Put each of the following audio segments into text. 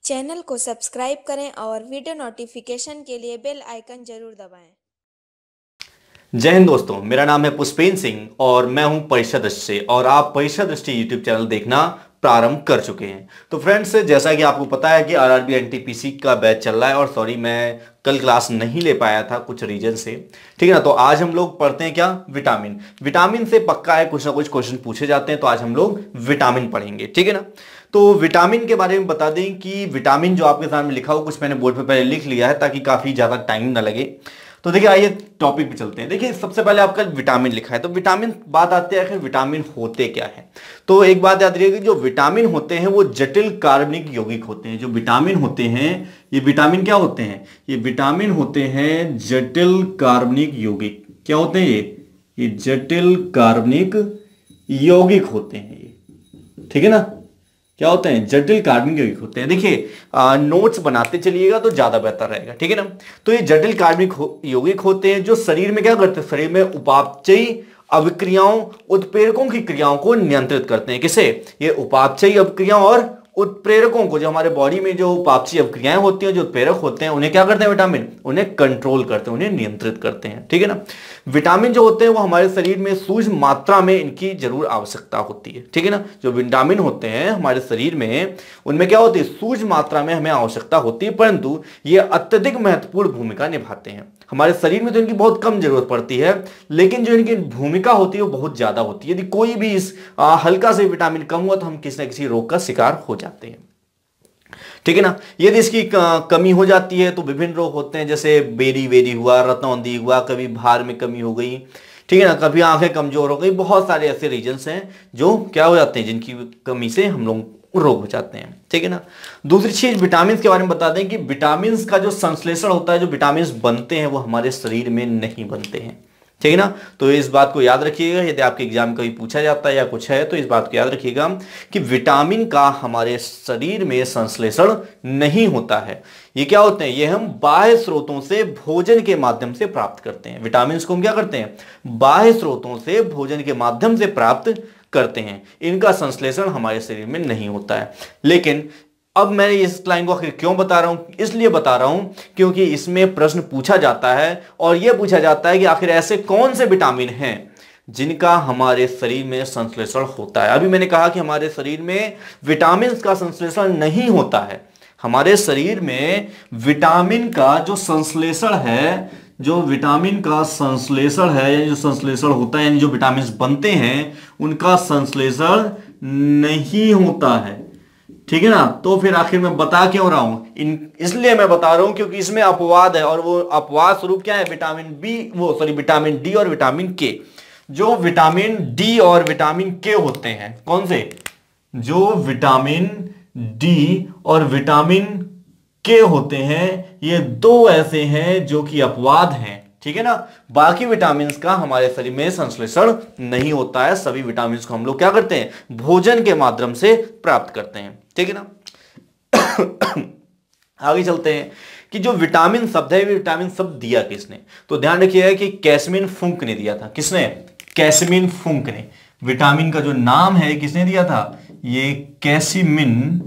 Channel को subscribe करें और वीडियो नोटिफिकेशन के लिए बेल आइकन जरूर दबाएं। जय हिंद दोस्तों, मेरा नाम है पुष्पेंद्र सिंह और मैं हूं परीक्षा दृष्टि से और आप परीक्षा दृष्टि यूट्यूब चैनल देखना प्रारंभ कर चुके हैं। तो फ्रेंड्स, जैसा कि आपको पता है कि आरआरबी एनटीपीसी का बैच चल रहा है और सॉरी मैं कल क्लास नहीं ले पाया था कुछ रीजन से, ठीक है ना। तो आज हम लोग पढ़ते हैं क्या, विटामिन। विटामिन से पक्का है कुछ ना कुछ क्वेश्चन पूछे जाते हैं, तो आज हम लोग विटामिन पढ़ेंगे, ठीक है ना। तो विटामिन के बारे में बता दें कि विटामिन जो आपके सामने लिखा हो, कुछ मैंने बोर्ड पे पहले लिख लिया है ताकि काफी ज्यादा टाइम ना लगे। तो देखिए, आइए टॉपिक पे चलते हैं। देखिए, सबसे पहले आपका विटामिन लिखा है, तो विटामिन बात आती है आखिर विटामिन होते क्या है। तो एक बात याद रखिएगा, जो विटामिन होते हैं वो जटिल कार्बनिक यौगिक होते हैं। जो विटामिन होते हैं, ये विटामिन क्या होते हैं, ये विटामिन होते हैं जटिल कार्बनिक यौगिक। क्या होते हैं ये जटिल कार्बनिक यौगिक होते हैं ये, ठीक है ना। क्या होते हैं, जटिल कार्बनिक यौगिक होते हैं। देखिए, नोट्स बनाते चलिएगा तो ज्यादा बेहतर रहेगा, ठीक है ना। तो ये जटिल कार्बनिक यौगिक होते हैं जो शरीर में क्या करते हैं, शरीर में उपापचयी अभिक्रियाओं, उत्प्रेरकों की क्रियाओं को नियंत्रित करते हैं। किसे, ये उपापचयी अभिक्रियाओं और उत्प्रेरकों को, जो हमारे बॉडी में जो उपापचयी अभिक्रियाएं होती हैं, जो उत्प्रेरक होते हैं, उन्हें क्या करते हैं विटामिन, उन्हें कंट्रोल करते हैं, उन्हें नियंत्रित करते हैं, ठीक है ना। विटामिन जो होते हैं वो हमारे शरीर में सूक्ष्म मात्रा में इनकी जरूर आवश्यकता होती है, ठीक है ना। जो विटामिन होते हैं हमारे शरीर में, उनमें क्या होती है, सूक्ष्म मात्रा में हमें आवश्यकता होती है, परंतु ये अत्यधिक महत्वपूर्ण भूमिका निभाते हैं। हमारे शरीर में तो इनकी बहुत कम जरूरत पड़ती है, लेकिन जो इनकी भूमिका होती है वो बहुत ज्यादा होती है। यदि कोई भी इस हल्का से विटामिन कम हुआ तो हम किसी न किसी रोग का शिकार हो जाते हैं, ठीक है ना। यदि इसकी कमी हो जाती है तो विभिन्न रोग होते हैं, जैसे बेरी वेरी हुआ, रतौंधी हुआ, कभी भार में कमी हो गई, ठीक है ना, कभी आंखें कमजोर हो गई। बहुत सारे ऐसे रीजन्स हैं जो क्या हो जाते हैं, जिनकी कमी से हम लोग रोग हो जाते हैं, ठीक है ना। दूसरी चीज, विटामिन के बारे में बता दें कि विटामिन का जो संश्लेषण होता है, जो विटामिन बनते हैं वो हमारे शरीर में नहीं बनते हैं, ठीक है ना। तो इस बात को याद रखिएगा, यदि आपके एग्जाम कभी पूछा जाता है या कुछ है तो इस बात को याद रखिएगा कि विटामिन का हमारे शरीर में संश्लेषण नहीं होता है। ये क्या होते हैं, ये हम बाह्य स्रोतों से भोजन के माध्यम से प्राप्त करते हैं। विटामिन को हम क्या करते हैं, बाह्य स्रोतों से भोजन के माध्यम से प्राप्त करते हैं। इनका संश्लेषण हमारे शरीर में नहीं होता है। लेकिन अब मैं इस लाइन को आखिर क्यों बता रहा हूं, इसलिए बता रहा हूं क्योंकि इसमें प्रश्न पूछा जाता है और यह पूछा जाता है कि आखिर ऐसे कौन से विटामिन हैं जिनका हमारे शरीर में संश्लेषण होता है। अभी मैंने कहा कि हमारे शरीर में विटामिन का संश्लेषण नहीं होता है। हमारे शरीर में विटामिन का जो संश्लेषण है, जो विटामिन का संश्लेषण है, यानी जो संश्लेषण होता है, यानी जो विटामिन बनते हैं उनका संश्लेषण नहीं होता है, ठीक है ना। तो फिर आखिर मैं बता क्यों रहा हूं, इसलिए मैं बता रहा हूं क्योंकि इसमें अपवाद है, और वो अपवाद स्वरूप क्या है, विटामिन डी और विटामिन के। जो विटामिन डी और विटामिन के होते हैं, कौन से, जो विटामिन डी और विटामिन के होते हैं, ये दो ऐसे हैं जो कि अपवाद हैं, ठीक है ना। बाकी विटामिन का हमारे शरीर में संश्लेषण नहीं होता है। सभी विटामिन को हम लोग क्या करते हैं, भोजन के माध्यम से प्राप्त करते हैं, ठीक है ना। आगे चलते हैं कि जो विटामिन शब्द है, विटामिन शब्द दिया किसने, तो ध्यान रखिएगा कि कैसमिन फुंक ने दिया था। किसने, कैसमिन फुंक ने। विटामिन का जो नाम है किसने दिया था, ये कैसिमिन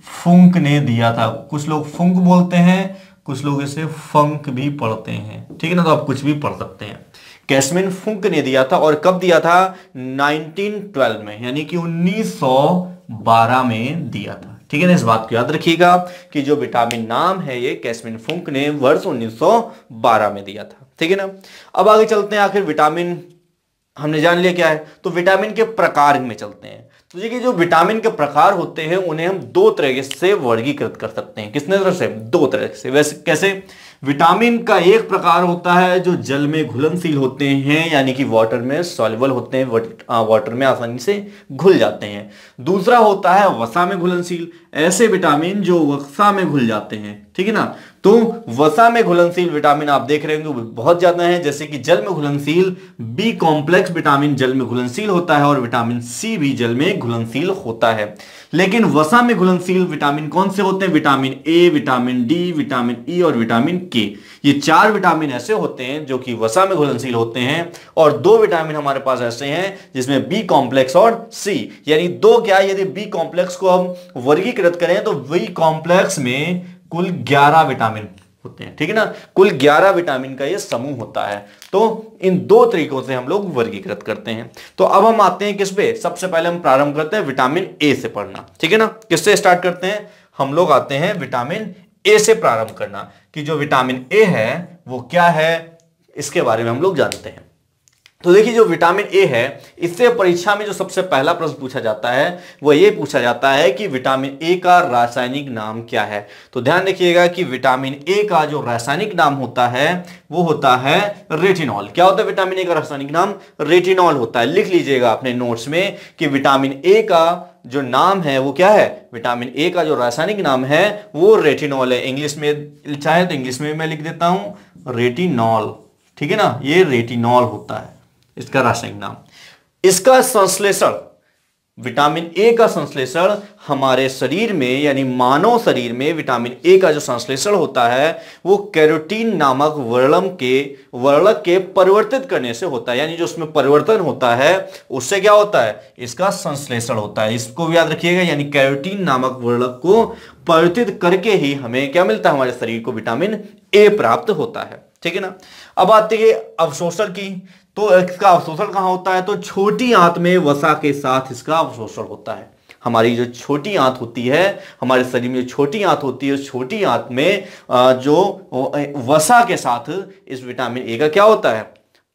फुंक ने दिया था। कुछ लोग फुंक बोलते हैं, कुछ लोग इसे फंक भी पढ़ते हैं, ठीक है ना। तो आप कुछ भी पढ़ सकते हैं। कैसमिन फुंक ने दिया था, और कब दिया था, 1912 में, यानी कि 1912 में दिया था, ठीक है ना। इस बात को याद रखिएगा कि जो विटामिन नाम है ये कैसमिन फुंक ने वर्ष 1912 में दिया था, ठीक है ना। अब आगे चलते हैं, आखिर विटामिन हमने जान लिया क्या है, तो विटामिन के प्रकार में चलते हैं। तो देखिए, जो विटामिन के प्रकार होते हैं उन्हें हम दो तरह से वर्गीकृत कर सकते हैं। किसने तरह से, दो तरह से। वैसे कैसे, विटामिन का एक प्रकार होता है जो जल में घुलनशील होते हैं, यानी कि वाटर में सॉल्युबल होते हैं, वाटर में आसानी से घुल जाते हैं। दूसरा होता है वसा में घुलनशील, ऐसे विटामिन जो वसा में घुल जाते हैं, ठीक है ना। तो वसा में घुलनशील विटामिन आप देख रहे होंगे बहुत ज्यादा है, जैसे कि जल में घुलनशील बी कॉम्प्लेक्स विटामिन जल में घुलनशील होता है और विटामिन सी भी जल में घुलनशील होता है। लेकिन वसा में घुलनशील विटामिन कौन से होते हैं? Vitamin A, vitamin D, vitamin E और विटामिन के। ये 4 विटामिन ऐसे होते हैं जो कि वसा में घुलनशील होते हैं, और 2 विटामिन हमारे पास ऐसे हैं जिसमें बी कॉम्प्लेक्स और सी, यानी 2 क्या, यदि बी कॉम्प्लेक्स को हम वर्गीकृत करें तो बी कॉम्प्लेक्स में कुल 11 विटामिन होते हैं, ठीक है ना। कुल 11 विटामिन का ये समूह होता है। तो इन 2 तरीकों से हम लोग वर्गीकृत करते हैं। तो अब हम आते हैं किस पे? सबसे पहले हम प्रारंभ करते हैं विटामिन ए से पढ़ना, ठीक है ना। किससे स्टार्ट करते हैं? हम लोग आते हैं विटामिन ए से प्रारंभ करना, कि जो विटामिन ए है वो क्या है, इसके बारे में हम लोग जानते हैं। तो देखिए, जो विटामिन ए है, इससे परीक्षा में जो सबसे पहला प्रश्न पूछा जाता है वो ये पूछा जाता है कि विटामिन ए का रासायनिक नाम क्या है। तो ध्यान रखिएगा कि विटामिन ए का जो रासायनिक नाम होता है वो होता है रेटिनॉल। क्या होता है विटामिन ए का रासायनिक नाम? रेटिनॉल होता है। लिख लीजिएगा अपने नोट्स में कि विटामिन ए का जो नाम है वो क्या है? विटामिन ए का जो रासायनिक नाम है वो रेटिनॉल है। इंग्लिश में चाहे तो इंग्लिश में मैं लिख देता हूं रेटिनॉल, ठीक है ना। ये रेटिनॉल होता है इसका रासायनिक नाम। इसका संश्लेषण, विटामिन ए का संश्लेषण हमारे शरीर में यानी मानव शरीर में विटामिन ए का जो संश्लेषण होता है वो कैरोटीन नामक वर्णक के परिवर्तित करने से होता है। यानी जो उसमें परिवर्तन होता है उससे क्या होता है? इसका संश्लेषण होता है। इसको भी याद रखिएगा, यानी कैरोटीन नामक वर्णक को परिवर्तित करके ही हमें क्या मिलता है? हमारे शरीर को विटामिन ए प्राप्त होता है, ठीक है ना। अब आते हैं अवशोषण की। तो इसका अवशोषण कहां होता है? तो छोटी आंत में वसा के साथ इसका अवशोषण होता है। हमारी जो छोटी आंत होती है, हमारे शरीर में जो छोटी आंत होती है, उस छोटी आंत में जो वसा के साथ इस विटामिन ए का क्या होता है?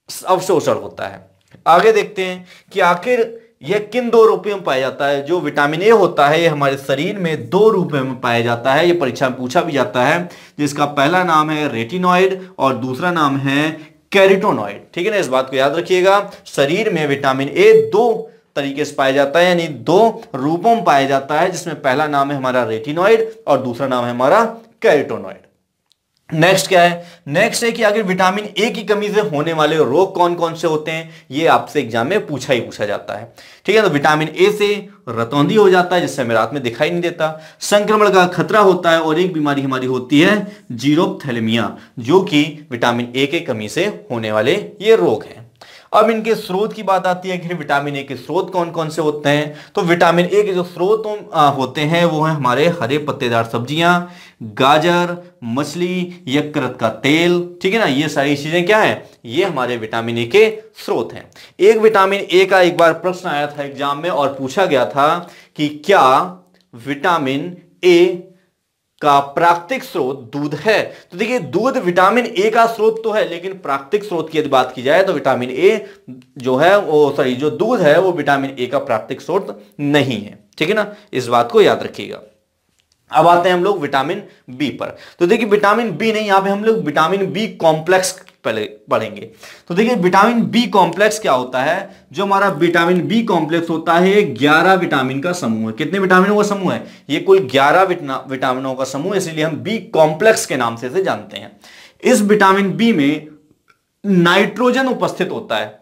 अवशोषण होता है। आगे देखते हैं कि आखिर यह किन 2 रूपों में पाया जाता है। जो विटामिन ए होता है ये हमारे शरीर में 2 रूपों में पाया जाता है। ये परीक्षा में पूछा भी जाता है, जिसका पहला नाम है रेटिनॉइड और दूसरा नाम है कैरोटीनॉइड, ठीक है ना। इस बात को याद रखिएगा। शरीर में विटामिन ए 2 तरीके से पाया जाता है, यानी 2 रूपों में पाया जाता है, जिसमें पहला नाम है हमारा रेटिनॉइड और दूसरा नाम है हमारा कैरोटीनॉइड। नेक्स्ट क्या है? नेक्स्ट है कि अगर विटामिन ए की कमी से होने वाले रोग कौन कौन से होते हैं, ये आपसे एग्जाम में पूछा जाता है, ठीक है। तो विटामिन ए से रतौंधी हो जाता है, जिससे हमें रात में दिखाई नहीं देता। संक्रमण का खतरा होता है, और एक बीमारी हमारी होती है जीरोप्थेलेमिया, जो कि विटामिन ए के कमी से होने वाले ये रोग हैं। अब इनके स्रोत की बात आती है कि विटामिन ए के स्रोत कौन कौन से होते हैं। तो विटामिन ए के जो स्रोत होते हैं वो हैं हमारे हरे पत्तेदार सब्जियां, गाजर, मछली, यकृत का तेल, ठीक है ना। ये सारी चीजें क्या है? ये हमारे विटामिन ए के स्रोत हैं। एक विटामिन ए का एक बार प्रश्न आया था एग्जाम में और पूछा गया था कि क्या विटामिन ए का प्राकृतिक स्रोत दूध है। तो देखिए, दूध विटामिन ए का स्रोत तो है, लेकिन प्राकृतिक स्रोत की यदि बात की जाए तो विटामिन ए जो है वो जो दूध है वो विटामिन ए का प्राकृतिक स्रोत नहीं है, ठीक है ना। इस बात को याद रखिएगा। अब आते हैं हम लोग विटामिन बी पर। तो देखिए, विटामिन बी नहीं, यहां पे हम लोग विटामिन बी कॉम्प्लेक्स पहले पढ़ेंगे। तो देखिए, विटामिन बी कॉम्प्लेक्स क्या होता है? जो हमारा विटामिन बी कॉम्प्लेक्स होता है 11 विटामिन का समूह है। कितने विटामिनों का समूह है? ये कुल 11 विटामिनों का समूह है, इसलिए हम बी कॉम्प्लेक्स के नाम से इसे जानते हैं। इस विटामिन बी में नाइट्रोजन उपस्थित होता है,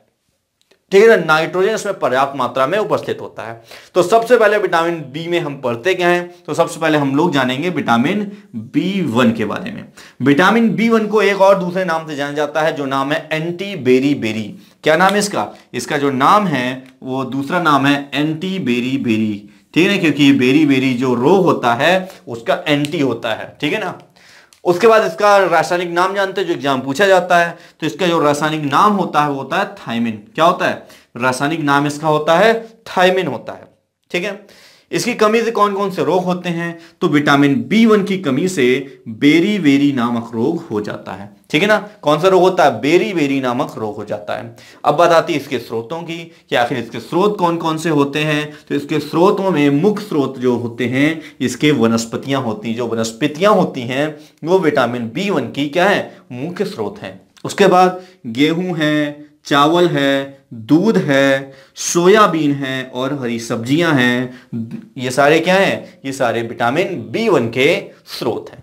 ठीक है ना। नाइट्रोजन इसमें पर्याप्त मात्रा में उपस्थित होता है। तो सबसे पहले विटामिन बी में हम पढ़ते क्या हैं? तो सबसे पहले हम लोग जानेंगे विटामिन बी1 के बारे में। विटामिन बी1 को एक और दूसरे नाम से जाना जाता है, जो नाम है एंटी बेरी बेरी। क्या नाम है इसका? इसका जो नाम है वो दूसरा नाम है एंटी बेरी बेरी, ठीक है ना, क्योंकि बेरी बेरी जो रोग होता है उसका एंटी होता है, ठीक है ना। उसके बाद इसका रासायनिक नाम जानते हैं, जो एग्जाम पूछा जाता है। तो इसका जो रासायनिक नाम होता है वो होता है थायमिन। क्या होता है? रासायनिक नाम इसका होता है थायमिन होता है, ठीक है। इसकी कमी से कौन कौन से रोग होते हैं? तो विटामिन बी1 की कमी से बेरी बेरी नामक रोग हो जाता है, ठीक है ना। कौन सा रोग होता है? बेरी बेरी नामक रोग हो जाता है। अब बात आती है इसके स्रोतों की कि आखिर इसके स्रोत कौन कौन से होते हैं। तो इसके स्रोतों में मुख्य स्रोत जो होते हैं इसके वनस्पतियां होती हैं। जो वनस्पतियां होती हैं वो विटामिन बी1 की क्या है? मुख्य स्रोत हैं। उसके बाद गेहूं है, चावल है, दूध है, सोयाबीन है और हरी सब्जियां हैं। ये सारे क्या हैं? ये सारे विटामिन बी1 के स्रोत हैं।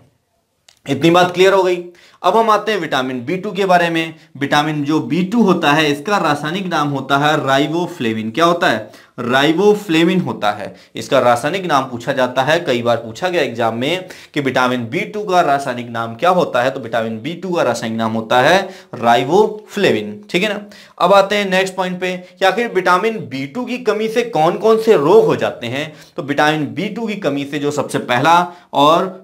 इतनी बात क्लियर हो गई। अब हम आते हैं विटामिन बी टू के बारे में। विटामिन जो बी टू होता है इसका रासायनिक नाम होता है राइबोफ्लेविन। क्या होता है? राइबोफ्लेविन होता है। इसका रासायनिक नाम पूछा जाता है, कई बार पूछा गया एग्जाम में कि विटामिन बी टू का रासायनिक नाम क्या होता है, तो विटामिन बी टू का रासायनिक नाम होता है राइबोफ्लेविन। ठीक है ना। अब आते हैं नेक्स्ट पॉइंट पे कि आखिर विटामिन बी टू की कमी से कौन कौन से रोग हो जाते हैं। तो विटामिन बी टू की कमी से जो सबसे पहला और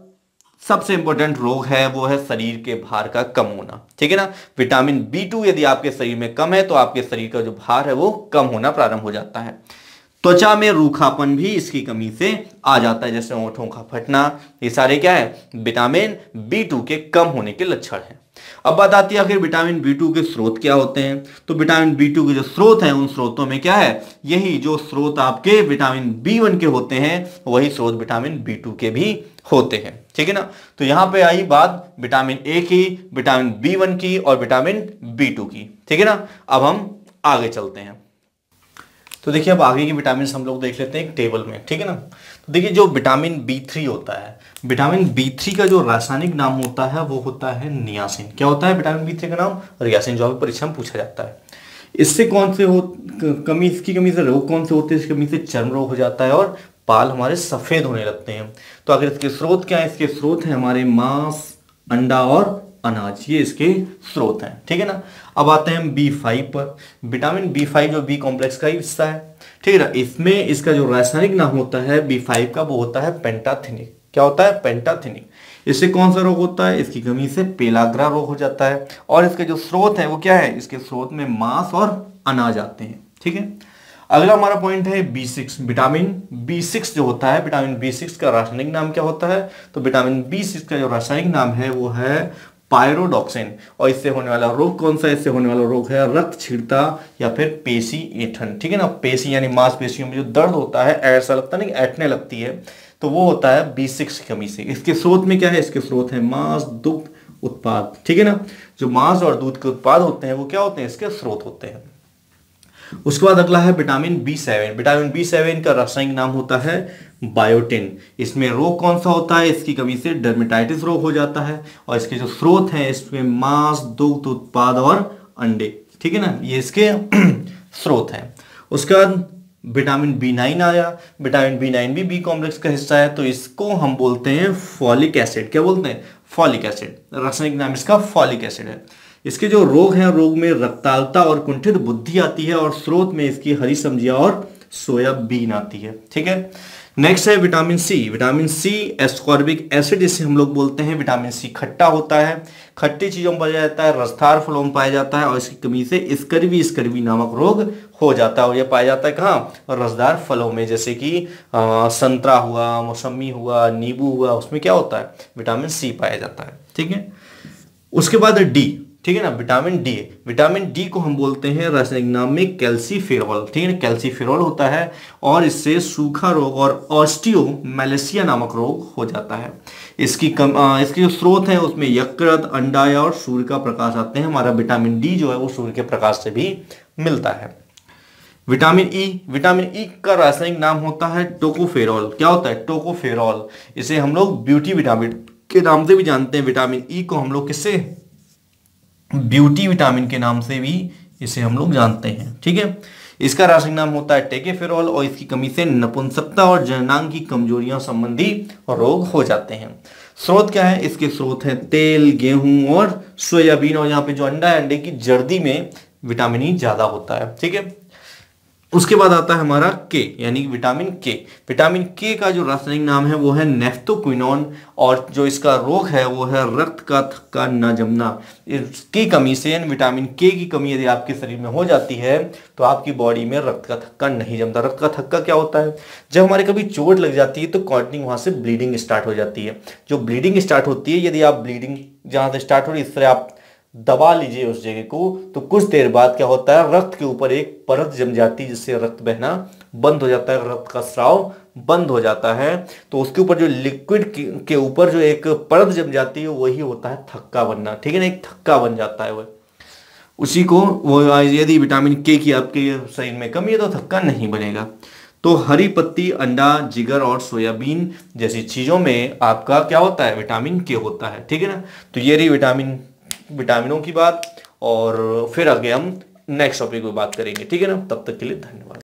सबसे इंपॉर्टेंट रोग है वो है शरीर के भार का कम होना। ठीक है ना। विटामिन बी टू यदि आपके शरीर में कम है तो आपके शरीर का जो भार है वो कम होना प्रारंभ हो जाता है। त्वचा में रूखापन भी इसकी कमी से आ जाता है, जैसे होंठों का फटना, ये सारे क्या है? विटामिन बी टू के कम होने के लक्षण हैं। अब बात आती है आखिर विटामिन बी टू के स्रोत क्या होते हैं। तो विटामिन बी टू के जो स्रोत हैं उन स्रोतों में क्या है? यही जो स्रोत आपके विटामिन बी वन के होते हैं वही स्रोत विटामिन बी टू के भी होते हैं। ठीक है ना। तो यहां पे आई बात विटामिन ए की, विटामिन बी वन की और विटामिन बी टू की। ठीक है ना। अब हम आगे चलते हैं। तो देखिए अब आगे की विटामिन हम लोग देख लेते हैं एक टेबल में। ठीक है ना। तो देखिए जो विटामिन बी थ्री होता है, विटामिन बी थ्री का जो रासायनिक नाम होता है वो होता है नियासिन। क्या होता है विटामिन बी थ्री का नाम? नियासिन, जो अभी परीक्षा में पूछा जाता है। इससे कौन से हो कमी, इसकी कमी से रोग कौन से होते हैं? इसकी कमी से चर्म रोग हो जाता है और बाल हमारे सफेद होने लगते हैं। तो अगर इसके स्रोत क्या है? इसके स्रोत है हमारे मांस, अंडा और अनाज, ये इसके स्रोत हैं। ठीक है ना। अब आते हैं B5 पर। विटामिन B5 जो बी कॉम्प्लेक्स का ही हिस्सा है। ठीक है ना। इसमें इसका जो रासायनिक नाम होता है B5 का वो होता है पेंटाथिनिक। क्या होता है? पेंटाथिनिक। इससे कौन सा रोग होता है? इसकी कमी से पेलाग्रा रोग हो जाता है। और इसके जो स्रोत है वो क्या है? इसके स्रोत में मांस और अनाज आते हैं। ठीक है। अगला हमारा पॉइंट है B6। विटामिन B6 जो होता है, विटामिन B6 का रासायनिक नाम क्या होता है? तो विटामिन B6 का जो रासायनिक नाम है वो है पायरोडॉक्सिन। और इससे होने वाला रोग कौन सा? इससे होने वाला रोग है रक्त क्षीणता या फिर पेशी ऐंठन। ठीक है ना। पेशी यानी मांसपेशियों में जो दर्द होता है, ऐसा लगता नहीं, ऐंठने लगती है, तो वो होता है B6 की कमी से। इसके स्रोत में क्या है? इसके स्रोत है मांस, दुग्ध उत्पाद। ठीक है ना। जो मांस और दूध के उत्पाद होते हैं वो क्या होते हैं? इसके स्रोत होते हैं। उसके बाद अगला है विटामिन B7। विटामिन B7 का रासायनिक नाम होता है बायोटिन। इसमें रोग कौन सा होता है? इसकी कमी से डर्मेटाइटिस रोग हो जाता है। और इसके जो स्रोत हैं इसमें मांस, दुग्ध उत्पाद और अंडे। ठीक है ना। ये इसके स्रोत हैं। उसके बाद विटामिन B9 आया। विटामिन B9 भी बी कॉम्प्लेक्स का हिस्सा है, तो इसको हम बोलते हैं फॉलिक एसिड। क्या बोलते हैं? Folic acid. रासायनिक नाम इसका फॉलिक एसिड है। इसके जो रोग हैं, रोग में रक्ताल्पता और कुंठित बुद्धि आती है और स्रोत में इसकी हरी सब्जियां और सोयाबीन आती है। ठीक है। नेक्स्ट है vitamin C. Vitamin C ascorbic acid इसे हम लोग बोलते हैं। विटामिन सी खट्टा होता है, खट्टी चीजों में पाया जाता है, रसदार फलों में पाया जाता है और इसकी कमी से स्कर्वी नामक रोग हो जाता है। और यह पाया जाता है कहाँ? रसदार फलों में, जैसे कि संतरा हुआ, मौसमी हुआ, नींबू हुआ, उसमें क्या होता है? विटामिन सी पाया जाता है। ठीक है। उसके बाद डी। ठीक है ना। Vitamin D. विटामिन डी को हम बोलते हैं रासायनिक नाम में कैल्सीफेरॉल। ठीक है ना। कैल्सीफेरॉल होता है और सूखा रोग और ऑस्टियोमेलेसिया नामक रोग हो जाता है। इसके जो स्रोत है उसमें यकृत, अंडा और सूर्य का प्रकाश आते हैं। हमारा विटामिन डी जो है वो सूर्य के प्रकाश से भी मिलता है। Vitamin E. विटामिन ई का रासायनिक नाम होता है टोकोफेरॉल। क्या होता है? टोकोफेरॉल। इसे हम लोग ब्यूटी विटामिन के नाम से भी जानते हैं। विटामिन ई को हम लोग किससे? ब्यूटी विटामिन के नाम से भी इसे हम लोग जानते हैं। ठीक है। इसका रासायनिक नाम होता है टेकेफेरॉल और इसकी कमी से नपुंसकता और जननांग की कमजोरियां संबंधी रोग हो जाते हैं। स्रोत क्या है? इसके स्रोत है तेल, गेहूं और सोयाबीन। और यहाँ पे जो अंडा है, अंडे की जर्दी में विटामिन ई ज्यादा होता है। ठीक है। उसके बाद आता है हमारा के, यानी विटामिन के। विटामिन के का जो रासायनिक नाम है वो है नेफ्थोक्विनोन और जो इसका रोग है वो है रक्त का थक्का न जमना। इसकी कमी से, यानी विटामिन के की कमी यदि आपके शरीर में हो जाती है तो आपकी बॉडी में रक्त का थक्का नहीं जमता। रक्त का थक्का क्या होता है? जब हमारे कभी चोट लग जाती है तो कॉटनिंग, वहां से ब्लीडिंग स्टार्ट हो जाती है। जो ब्लीडिंग स्टार्ट होती है, यदि आप ब्लीडिंग जहां से स्टार्ट हो रही है इस तरह आप दबा लीजिए उस जगह को, तो कुछ देर बाद क्या होता है? रक्त के ऊपर एक परत जम जाती है जिससे रक्त बहना बंद हो जाता है, रक्त का स्राव बंद हो जाता है। तो उसके ऊपर जो लिक्विड के ऊपर जो एक परत जम जाती है वही होता है थक्का बनना। ठीक है ना। एक थक्का बन जाता है, वह उसी को वो, यदि विटामिन के की आपके शरीर में कमी है तो थक्का नहीं बनेगा। तो हरी पत्ती, अंडा, जिगर और सोयाबीन जैसी चीजों में आपका क्या होता है, विटामिन के होता है। ठीक है ना। तो ये रही विटामिनों की बात, और फिर आगे हम नेक्स्ट टॉपिक पे बात करेंगे। ठीक है ना। तब तक के लिए धन्यवाद।